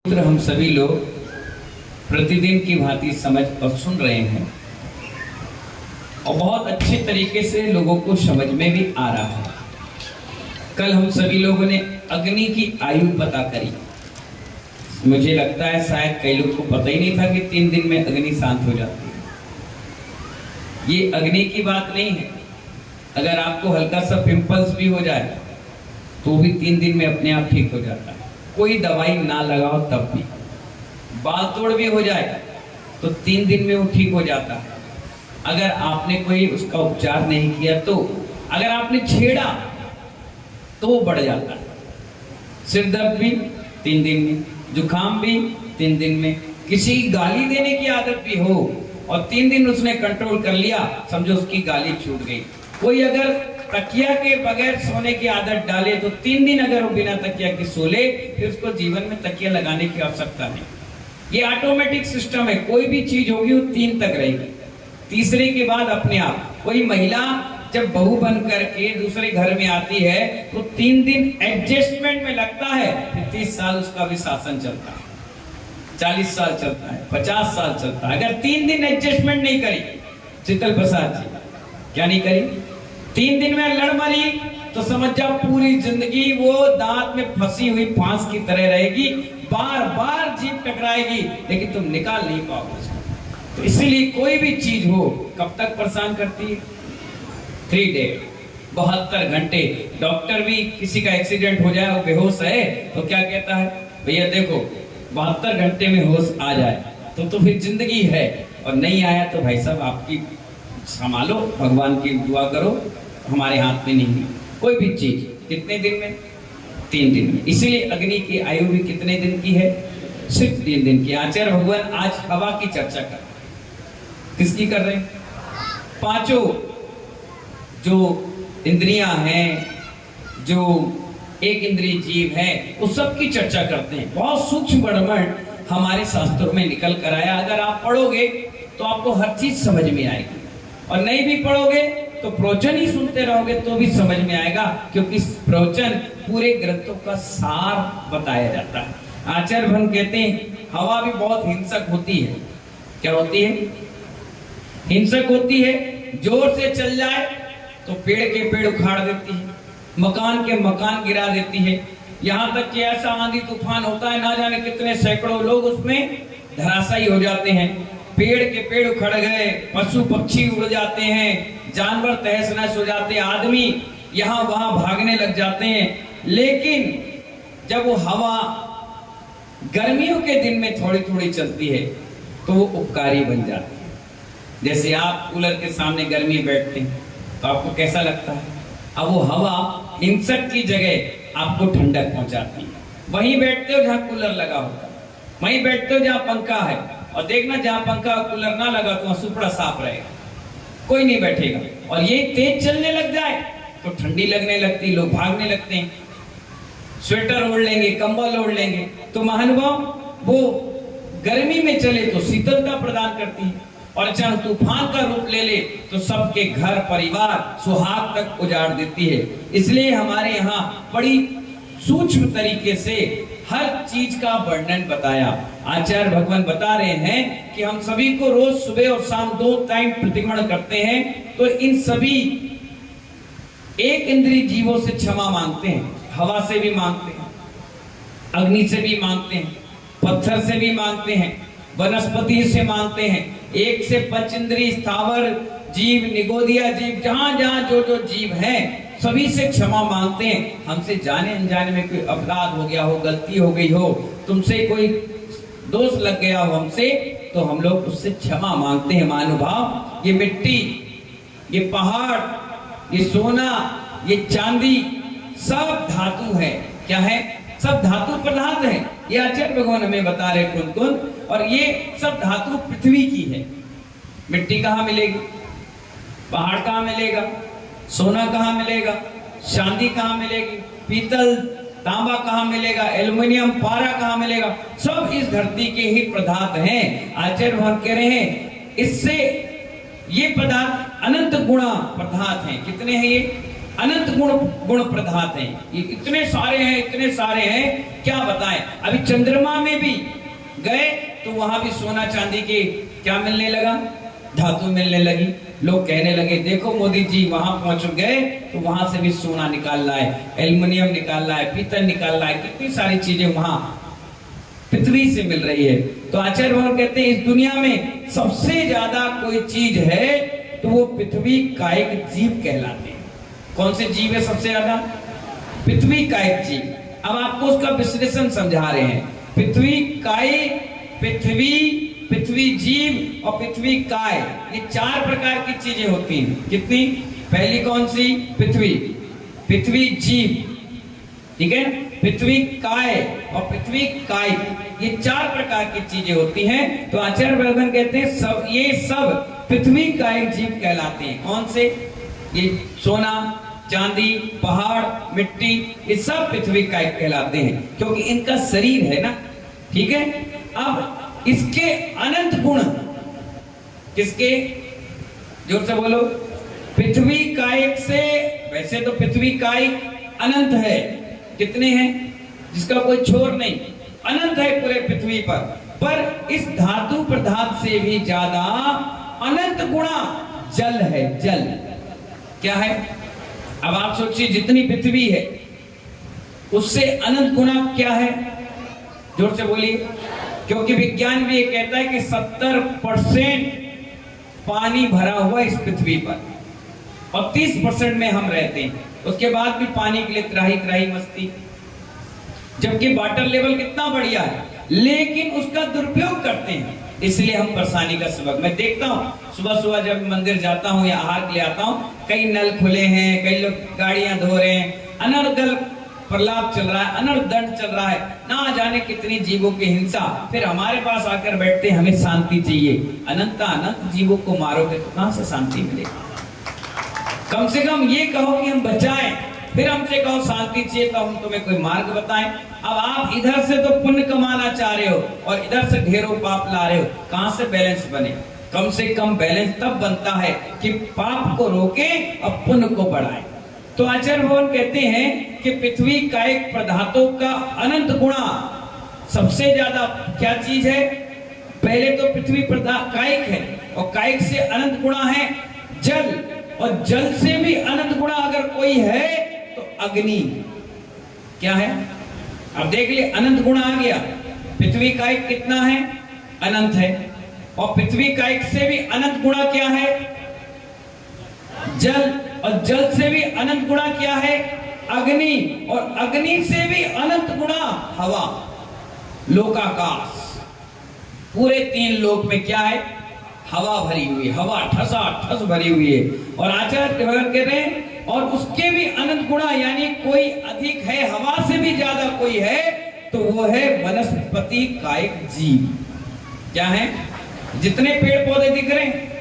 हम सभी लोग प्रतिदिन की भांति समझ और सुन रहे हैं और बहुत अच्छे तरीके से लोगों को समझ में भी आ रहा है। कल हम सभी लोगों ने अग्नि की आयु पता करी। मुझे लगता है शायद कई लोग को पता ही नहीं था कि 3 दिन में अग्नि शांत हो जाती है। ये अग्नि की बात नहीं है। अगर आपको हल्का सा पिंपल्स भी हो जाए तो भी 3 दिन में अपने आप ठीक हो जाता है, कोई दवाई ना लगाओ तब भी। बाल तोड़ भी हो जाए तो 3 दिन में वो ठीक हो जाता है, अगर आपने कोई उसका उपचार नहीं किया तो। अगर आपने छेड़ा तो वो बढ़ जाता है। सिर दर्द भी 3 दिन में, जुकाम भी 3 दिन में, किसी की गाली देने की आदत भी हो और 3 दिन उसने कंट्रोल कर लिया, समझो उसकी गाली छूट गई। कोई अगर तकिया के बगैर सोने की आदत डाले तो 3 दिन अगर वो बिना तकिया के सो ले, फिर उसको जीवन में तकिया लगाने की आवश्यकता नहीं। ये ऑटोमेटिक सिस्टम है। कोई भी चीज होगी वो 3 तक रहेगी, तीसरे के बाद अपने आप। कोई महिला जब बहू बन करके दूसरे घर में आती है तो 3 दिन एडजस्टमेंट में लगता है, फिर 30 साल उसका भी शासन चलता है, 40 साल चलता है, 50 साल चलता है। अगर 3 दिन एडजस्टमेंट नहीं करी, शीतल प्रसाद जी क्या नहीं करी, 3 दिन में लड़ मरी तो समझ जाओ पूरी जिंदगी वो दांत में फंसी हुई फांस की तरह रहेगी, बार बार जीभ टकराएगी लेकिन तुम निकाल नहीं पाओगे उसको। तो इसीलिए कोई भी चीज हो कब तक परेशान करती है? 3 डे, 72 घंटे। डॉक्टर भी किसी का एक्सीडेंट हो जाए, वो बेहोश है तो क्या कहता है, भैया देखो 72 घंटे में होश आ जाए तो फिर जिंदगी है, और नहीं आया तो भाई साहब आपकी संभालो, भगवान की दुआ करो, हमारे हाथ में नहीं है। कोई भी चीज कितने दिन में? 3 दिन में। इसीलिए अग्नि की आयु भी कितने दिन की है? सिर्फ 3 दिन की। आचार्य भगवान आज हवा की चर्चा कर, किसकी कर रहे हैं? 5 जो इंद्रियां हैं, जो एक इंद्रिय जीव है, उस सब की चर्चा करते हैं। बहुत सूक्ष्म वर्णन हमारे शास्त्रों में निकल कर आया। अगर आप पढ़ोगे तो आपको हर चीज समझ में आएगी, और नहीं भी पढ़ोगे तो प्रवचन ही सुनते रहोगे तो भी समझ में आएगा, क्योंकि प्रवचन पूरे ग्रंथों का सार बताया जाता है। आचार्य भगवान कहते हैं हवा भी बहुत हिंसक होती है। क्या होती है? हिंसक होती है। जोर से चल जाए तो पेड़ के पेड़ उखाड़ देती है, मकान के मकान गिरा देती है। यहाँ तक कि ऐसा आंधी तूफान होता है, ना जाने कितने सैकड़ों लोग उसमें धराशायी हो जाते हैं। पेड़ के पेड़ उखड़ गए, पशु पक्षी उड़ जाते हैं, जानवर तहस नहस हो जाते हैं, आदमी यहाँ वहां भागने लग जाते हैं। लेकिन जब वो हवा गर्मियों के दिन में थोड़ी थोड़ी चलती है तो वो उपकारी बन जाती है। जैसे आप कूलर के सामने गर्मी बैठते हैं तो आपको कैसा लगता है? अब वो हवा हिंसक की जगह आपको ठंडक पहुंचाती है। वहीं बैठते हो जहाँ कूलर लगा होता है, वहीं बैठते हो जहाँ पंखा है, और देखना जहाँ पंखा कूलर ना लगा तो सुपड़ा साफ रहेगा, कोई नहीं बैठेगा। और ये तेज चलने लग जाए तो ठंडी लगने लगती, लोग भागने लगते हैं, स्वेटर ओढ़ लेंगे, कंबल ओढ़ लेंगे। तो महानुभाव वो गर्मी में चले तो शीतलता प्रदान करती है, और अचानक तूफान का रूप ले ले तो सबके घर परिवार सुहाग तक उजाड़ देती है। इसलिए हमारे यहाँ बड़ी सूक्ष्म तरीके से हर चीज का वर्णन बताया। आचार्य भगवान बता रहे हैं कि हम सभी को रोज सुबह और शाम 2 टाइम प्रतिक्रमण करते हैं, तो इन सभी एक इंद्रिय जीवों से क्षमा मांगते हैं। हवा से भी मांगते हैं, अग्नि से भी मांगते हैं, पत्थर से भी मांगते हैं, वनस्पति से मांगते हैं, 1 से 5 इंद्रिय स्थावर जीव, निगोदिया जीव, जहां जहां जो जो जीव हैं सभी से क्षमा मांगते हैं। हमसे जाने अनजाने में कोई अपराध हो गया हो, गलती हो गई हो, तुमसे कोई दोष लग गया हो हमसे, तो हम लोग उससे क्षमा मांगते हैं। महानुभाव, ये मिट्टी, ये पहाड़, ये सोना, ये चांदी सब धातु है। क्या है? सब धातु पदार्थ है। ये आचार्य भगवान हमें बता रहे कौन कौन, और ये सब धातु पृथ्वी की है। मिट्टी कहाँ मिलेगी? पहाड़ कहाँ मिलेगा? सोना कहाँ मिलेगा? चांदी कहाँ मिलेगी? पीतल तांबा कहाँ मिलेगा? एल्युमिनियम पारा कहाँ मिलेगा? सब इस धरती के ही पदार्थ हैं। आचार्य भगवान कह रहे हैं इससे ये पदार्थ अनंत गुणा पदार्थ हैं। कितने हैं ये? अनंत गुण प्रधात हैं। ये इतने सारे हैं, इतने सारे हैं, क्या बताएं। अभी चंद्रमा में भी गए तो वहां भी सोना चांदी के क्या मिलने लगा, धातु मिलने लगी। लोग कहने लगे देखो मोदी जी वहां पहुंच गए तो वहां से भी सोना निकाल रहा है, एल्युमिनियम निकाल रहा है, पीतल निकाल रहा है, कितनी सारी चीजें वहां पृथ्वी से मिल रही है। तो आचार्य भगवान कहते हैं इस दुनिया में सबसे ज्यादा कोई चीज है तो वो पृथ्वी कायिक जीव कहलाते हैं। कौन से जीव है सबसे ज्यादा? पृथ्वी कायिक जीव। अब आपको उसका विश्लेषण समझा रहे हैं। पृथ्वी कायिक, पृथ्वी जीव और पृथ्वी काय, ये 4 प्रकार की चीजें होती हैं। कितनी? पहली कौन सी? पृथ्वी जीव, ठीक है, पृथ्वी काय और पृथ्वी कायिक, ये 4 प्रकार की चीजें होती हैं। तो आचार्य वर्धन कहते हैं ये सब पृथ्वी कायिक जीव कहलाते हैं। कौन से? ये सोना, चांदी, पहाड़, मिट्टी, ये सब पृथ्वी कायिक कहलाते हैं क्योंकि इनका शरीर है ना, ठीक है। अब इसके अनंत गुण किसके? जोर से बोलो। पृथ्वी कायिक से, वैसे तो पृथ्वी कायिक अनंत है, कितने हैं जिसका कोई छोर नहीं, अनंत है पूरे पृथ्वी पर इस धातु पदार्थ से भी ज्यादा अनंत गुणा जल है। जल क्या है? अब आप सोचिए जितनी पृथ्वी है उससे अनंत गुणा क्या है? जोर से बोलिए। क्योंकि विज्ञान भी ये कहता है कि 70% पानी भरा हुआ इस पृथ्वी पर और 30% में हम रहते हैं, उसके बाद भी पानी के लिए त्राही त्राही मस्ती, जबकि वाटर लेवल कितना बढ़िया है, लेकिन उसका दुरुपयोग करते हैं, इसलिए हम परेशानी का सबब। मैं देखता हूँ सुबह सुबह जब मंदिर जाता हूँ या आहार के लिए आता हूँ, कई नल खुले हैं, कई लोग गाड़ियां धो रहे हैं, अनर्गल प्रलाप चल रहा है, अनर्दंड चल रहा है, ना जाने कितनी जीवों की हिंसा। फिर हमारे पास आकर बैठते हैं, हमें शांति चाहिए। अनंत जीवों को मारोगे तो कहां से शांति मिलेगी? कम से कम ये कहो कि हम बचाएं, फिर हमसे कहो शांति चाहिए तो हम तुम्हें कोई मार्ग बताएं। अब आप इधर से तो पुण्य कमाना चाह रहे हो और इधर से ढेरों पाप ला रहे हो, कहां से बैलेंस बने? कम से कम बैलेंस तब बनता है कि पाप को रोके और पुण्य को बढ़ाए। तो आचार्य भगवान कहते हैं कि पृथ्वी कायिक पदार्थों का अनंत गुणा सबसे ज्यादा क्या चीज है? पहले तो पृथ्वी कायिक है और कायिक से अनंत गुणा है जल, और जल से भी अनंत गुणा अगर कोई है तो अग्नि। क्या है? अब देख लिए, अनंत गुणा आ गया। पृथ्वी कायिक कितना है? अनंत है। और पृथ्वी कायिक से भी अनंत गुणा क्या है? जल। और जल से भी अनंत गुणा क्या है? अग्नि। और अग्नि से भी अनंत गुणा हवा, लोकाकाश। पूरे 3 लोक में क्या है? हवा भरी हुई, हवा ठसा ठस भरी हुई है। और आचार्य कह रहे हैं और उसके भी अनंत गुणा, यानी कोई अधिक है, हवा से भी ज्यादा कोई है तो वो है वनस्पति कायिक जीव। क्या है? जितने पेड़ पौधे दिख रहे हैं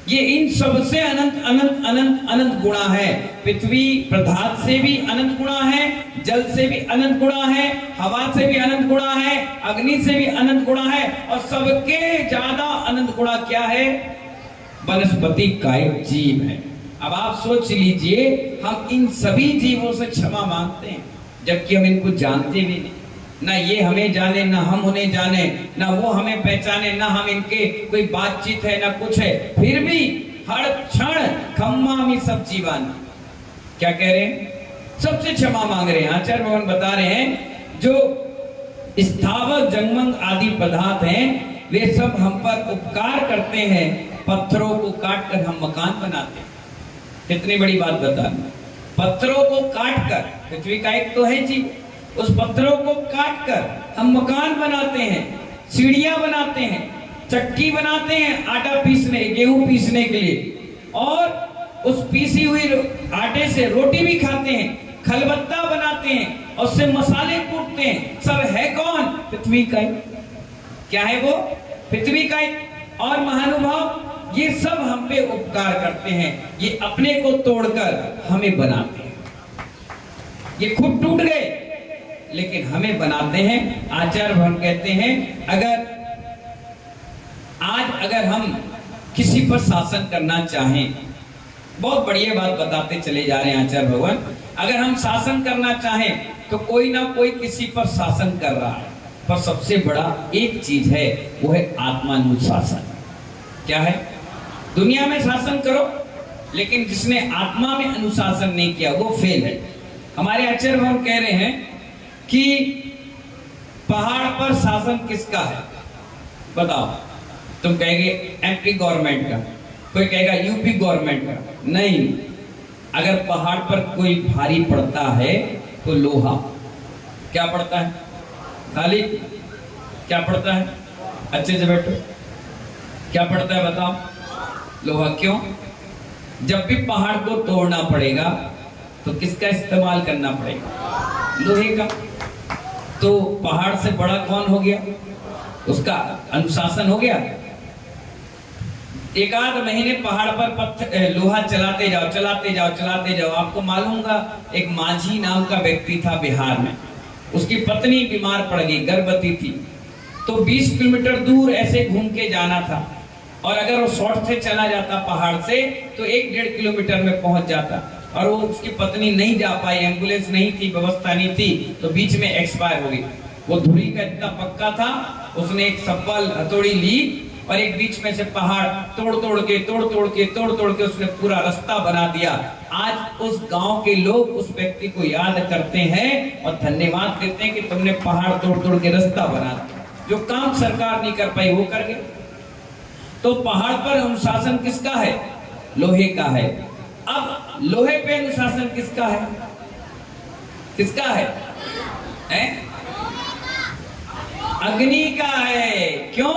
ये इन सबसे अनंत अनंत अनंत अनंत गुणा है। पृथ्वी पदार्थ से भी अनंत गुणा है, जल से भी अनंत गुणा है, हवा से भी अनंत गुणा है, अग्नि से भी अनंत गुणा है, और सबके ज्यादा अनंत गुणा क्या है? वनस्पति कायिक जीव है। अब आप सोच लीजिए, हम इन सभी जीवों से क्षमा मांगते हैं जबकि हम इनको जानते भी नहीं, ना ये हमें जाने, ना हम उन्हें जाने, ना वो हमें पहचाने, ना हम इनके कोई बातचीत है, ना कुछ है, फिर भी हर क्षण खम्मामि सब जीवान। क्या कह रहे हैं? सबसे क्षमा मांग रहे हैं। आचार्य भगवान बता रहे हैं जो स्थावर जंगमंग आदि पदार्थ हैं वे सब हम पर उपकार करते हैं, पत्थरों को काट कर हम मकान बनाते हैं। कितनी बड़ी बात बता, पत्थरों को काट कर, पृथ्वी का एक तो है जी, उस पत्थरों को काट कर हम मकान बनाते हैं, सीढ़ियां बनाते हैं, चक्की बनाते हैं आटा पीसने, गेहूं पीसने के लिए, और उस पीसी हुई आटे से रोटी भी खाते हैं, खलबत्ता बनाते हैं और उससे मसाले कूटते हैं। सब है कौन? पृथ्वी का। क्या है वो? पृथ्वी का। और महानुभाव ये सब हम पे उपकार करते हैं, ये अपने को तोड़कर हमें बनाते हैं। ये खुद टूट गए लेकिन हमें बनाते हैं। आचार्य भगवान कहते हैं अगर हम किसी पर शासन करना चाहें बहुत बढ़िया बात बताते चले जा रहे हैं आचार्य भगवान। अगर हम शासन करना चाहें तो कोई ना कोई किसी पर शासन कर रहा है, पर सबसे बड़ा एक चीज है, वो है आत्मानुशासन। क्या है? दुनिया में शासन करो, लेकिन जिसने आत्मा में अनुशासन नहीं किया वो फेल है। हमारे आचार्य भगवान कह रहे हैं कि पहाड़ पर शासन किसका है? बताओ। तुम कहेंगे एमपी गवर्नमेंट का, कोई कहेगा यूपी गवर्नमेंट का। नहीं, अगर पहाड़ पर कोई भारी पड़ता है तो लोहा। क्या पड़ता है? खाली क्या पड़ता है? अच्छे से बैठो। क्या पड़ता है बताओ? लोहा। क्यों? जब भी पहाड़ को तोड़ना पड़ेगा तो किसका इस्तेमाल करना पड़ेगा? लोहे का। तो पहाड़ से बड़ा कौन हो गया? उसका अनुशासन हो गया। एक आध महीने पहाड़ पर लोहा चलाते जाओ चलाते जाओ चलाते जाओ। आपको मालूम होगा, एक माझी नाम का व्यक्ति था बिहार में, उसकी पत्नी बीमार पड़ गई, गर्भवती थी, तो 20 किलोमीटर दूर ऐसे घूम के जाना था, और अगर वो शॉर्ट से चला जाता पहाड़ से तो 1-1.5 किलोमीटर में पहुंच जाता, और वो उसकी पत्नी नहीं जा पाई, एम्बुलेंस नहीं थी, व्यवस्था नहीं थी, तो बीच में एक्सपायर हो गई। वो धुरी का इतना पक्का था, उसने एक सब्बल हथौड़ी ली और एक बीच में से पहाड़ तोड़ तोड़ के उसने पूरा रास्ता बना दिया। आज उस गांव के लोग उस व्यक्ति को याद करते हैं और धन्यवाद देते हैं कि तुमने पहाड़ तोड़ तोड़ के रास्ता बना दिया। जो काम सरकार नहीं कर पाई वो कर गए। तो पहाड़ पर अनुशासन किसका है? लोहे का है। अब लोहे पे अनुशासन किसका है? किसका है? अग्नि का है। क्यों?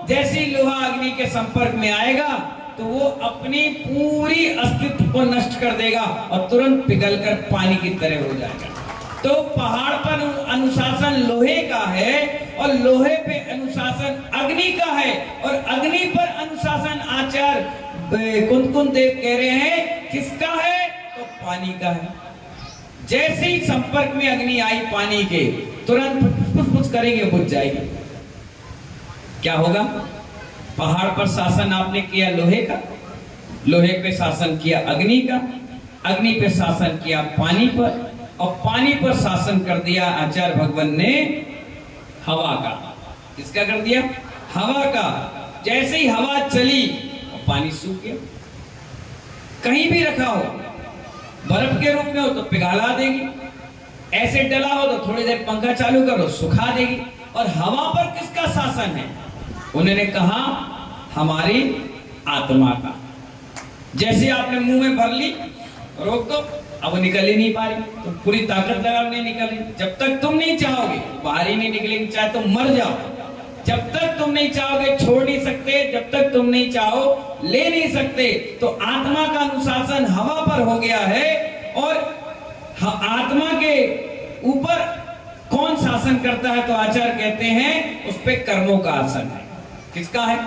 जैसे ही लोहा अग्नि के संपर्क में आएगा तो वो अपनी पूरी अस्तित्व को नष्ट कर देगा और तुरंत पिघलकर पानी की तरह हो जाएगा। तो पहाड़ पर अनुशासन लोहे का है और लोहे पे अनुशासन अग्नि का है, और अग्नि पर अनुशासन आचार्य कुंतकुंत देव कह रहे हैं किसका है? तो पानी का है। जैसे ही संपर्क में अग्नि आई पानी के, तुरंत फुस करेंगे, बुझ जाएगी। क्या होगा? पहाड़ पर शासन आपने किया लोहे का, लोहे पे शासन किया अग्नि का, अग्नि पे शासन किया पानी पर, और पानी पर शासन कर दिया आचार्य भगवान ने हवा का। किसका कर दिया? हवा का। जैसे ही हवा चली और पानी सूख गया। कहीं भी रखा हो, बर्फ के रूप में हो तो पिघला देगी, ऐसे डला हो तो थोड़ी देर पंखा चालू करो सुखा देगी। और हवा पर किसका शासन है? उन्होंने कहा हमारी आत्मा का। जैसे आपने मुंह में भर ली, रोक दो, अब निकल ही नहीं पा रही, तो पूरी ताकत लगा नहीं निकली। जब तक तुम नहीं चाहोगे बाहर ही नहीं निकलेंगे, चाहे तुम मर जाओ। जब तक तुम नहीं चाहोगे छोड़ नहीं सकते, जब तक तुम नहीं चाहो ले नहीं सकते। तो आत्मा का अनुशासन हवा पर हो गया है, और आत्मा के ऊपर कौन शासन करता है? तो आचार्य कहते हैं उस पे कर्मों का आसन है। किसका है?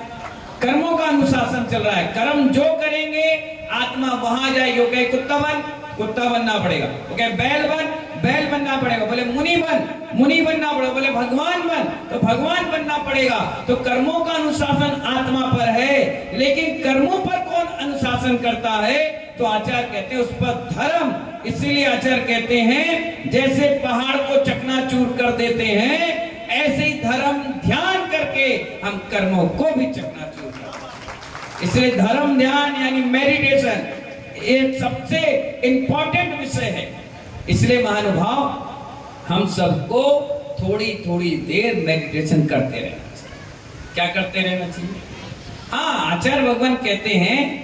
कर्मों का अनुशासन चल रहा है। कर्म जो करेंगे आत्मा वहां जाएगी। वो कहे कुत्ता बन, कुत्ता बनना पड़ेगा। वो कहे बैल बन, बैल बनना पड़ेगा। बोले मुनि बन, मुनि बनना पड़ेगा। बोले भगवान बन, तो भगवान बनना पड़ेगा। तो कर्मों का अनुशासन आत्मा पर है, लेकिन कर्मों पर कौन अनुशासन करता है? तो आचार्य कहते हैं उस पर धर्म। इसलिए आचार्य कहते हैं जैसे पहाड़ को चकनाचूर कर देते हैं, ऐसे ही धर्म ध्यान करके हम कर्मों को भी चकनाचूर करते हैं। इसलिए धर्म ध्यान यानी मेडिटेशन एक सबसे इंपॉर्टेंट विषय है। इसलिए महानुभाव हम सबको थोड़ी थोड़ी देर मेडिटेशन करते रहना चाहिए। क्या करते रहना चाहिए? हाँ, आचार्य भगवान कहते हैं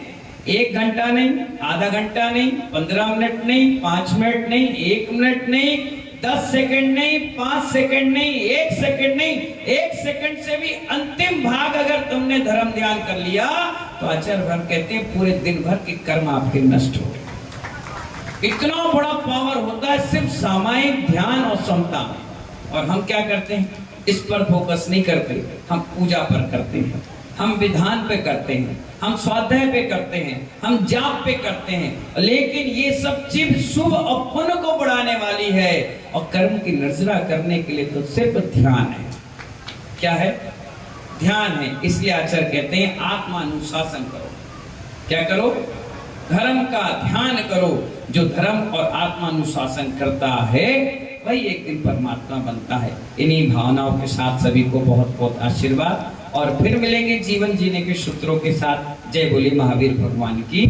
1 घंटा नहीं, आधा घंटा नहीं, 15 मिनट नहीं, 5 मिनट नहीं, 1 मिनट नहीं, 10 सेकंड नहीं, 5 सेकंड नहीं, 1 सेकंड नहीं, 1 सेकंड से भी अंतिम भाग अगर तुमने धर्म ध्यान कर लिया तो आचार्य भगवान कहते हैं पूरे दिन भर के कर्म आपके नष्ट हो गए। इतना बड़ा पावर होता है सिर्फ सामायिक ध्यान और समता में। और हम क्या करते हैं? इस पर फोकस नहीं करते, हम पूजा पर करते हैं, हम विधान पे करते हैं, हम स्वाध्याय पे करते हैं, हम जाप पे करते हैं। लेकिन ये सब चीज शुभ और पुण्य को बढ़ाने वाली है, और कर्म की नजरा करने के लिए तो सिर्फ ध्यान है। क्या है? ध्यान है। इसलिए आचार्य कहते हैं आत्मानुशासन करो। क्या करो? धर्म का ध्यान करो। जो धर्म और आत्मानुशासन करता है वही एक दिन परमात्मा बनता है। इन्हीं भावनाओं के साथ सभी को बहुत बहुत आशीर्वाद, और फिर मिलेंगे जीवन जीने के सूत्रों के साथ। जय बोले महावीर भगवान की।